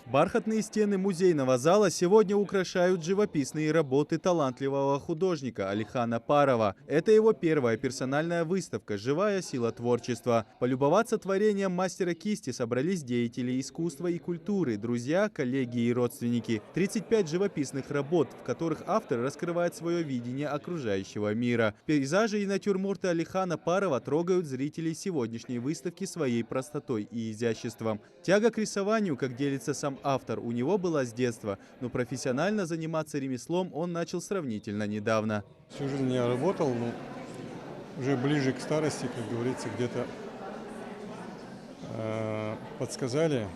Бархатные стены музейного зала сегодня украшают живописные работы талантливого художника Алихана Парова. Это его первая персональная выставка «Живая сила творчества». Полюбоваться творением мастера кисти собрались деятели искусства и культуры, друзья, коллеги и родственники. 35 живописных работ, в которых автор раскрывает свое видение окружающего мира. Пейзажи и натюрморты Алихана Парова трогают зрителей сегодняшней выставки своей простотой и изяществом. Тяга к рисованию, как делится сам автор, у него была с детства, но профессионально заниматься ремеслом он начал сравнительно недавно. Всю жизнь я работал, но уже ближе к старости, как говорится, где-то подсказали,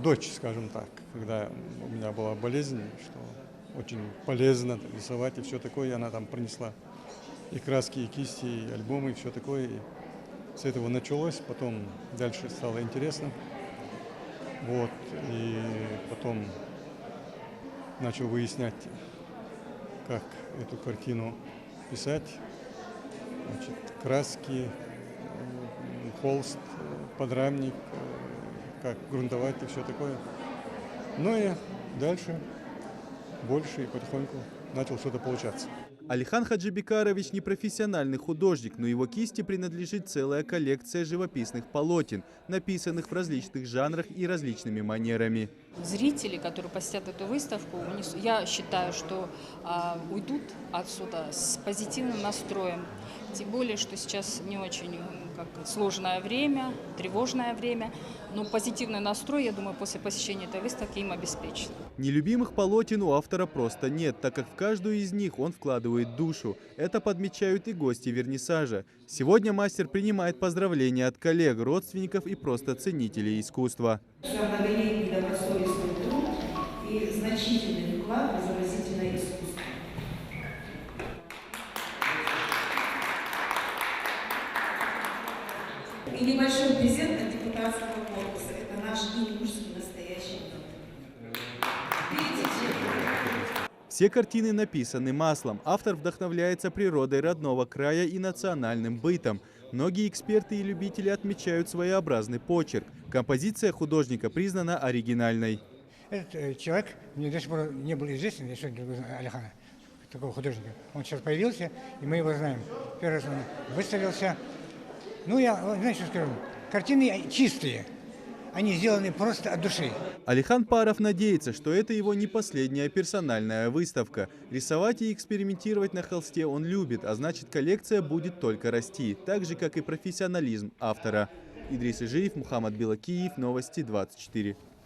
дочь, скажем так, когда у меня была болезнь, что очень полезно рисовать и все такое, и она там принесла и краски, и кисти, и альбомы, и все такое. И с этого началось, потом дальше стало интересно. Вот, и потом начал выяснять, как эту картину писать. Значит, краски, холст, подрамник, как грунтовать и все такое. Ну и дальше больше и потихоньку начал что-то получаться. Алихан Хаджибекарович не профессиональный художник, но его кисти принадлежит целая коллекция живописных полотен, написанных в различных жанрах и различными манерами. Зрители, которые посетят эту выставку, я считаю, что уйдут отсюда с позитивным настроем. Тем более, что сейчас не очень сложное время, тревожное время. Но позитивный настрой, я думаю, после посещения этой выставки им обеспечен. Нелюбимых полотен у автора просто нет, так как в каждую из них он вкладывает душу. Это подмечают и гости вернисажа. Сегодня мастер принимает поздравления от коллег, родственников и просто ценителей искусства. За многолетний добросовестный труд и значительный вклад в изобразительное искусство. И небольшой презент от депутатского корпуса. Это наш иммунский настоящий. Все картины написаны маслом. Автор вдохновляется природой родного края и национальным бытом. Многие эксперты и любители отмечают своеобразный почерк. Композиция художника признана оригинальной. Этот человек мне до сих пор не был известен, я сегодня Алихана, такого художника. Он сейчас появился, и мы его знаем. Первый раз он выставился. Знаете, что скажу? Картины чистые. Они сделаны просто от души. Алихан Паров надеется, что это его не последняя персональная выставка. Рисовать и экспериментировать на холсте он любит, а значит, коллекция будет только расти, так же, как и профессионализм автора. Идрис Ижиев, Мухаммад Белакиев, Новости 24.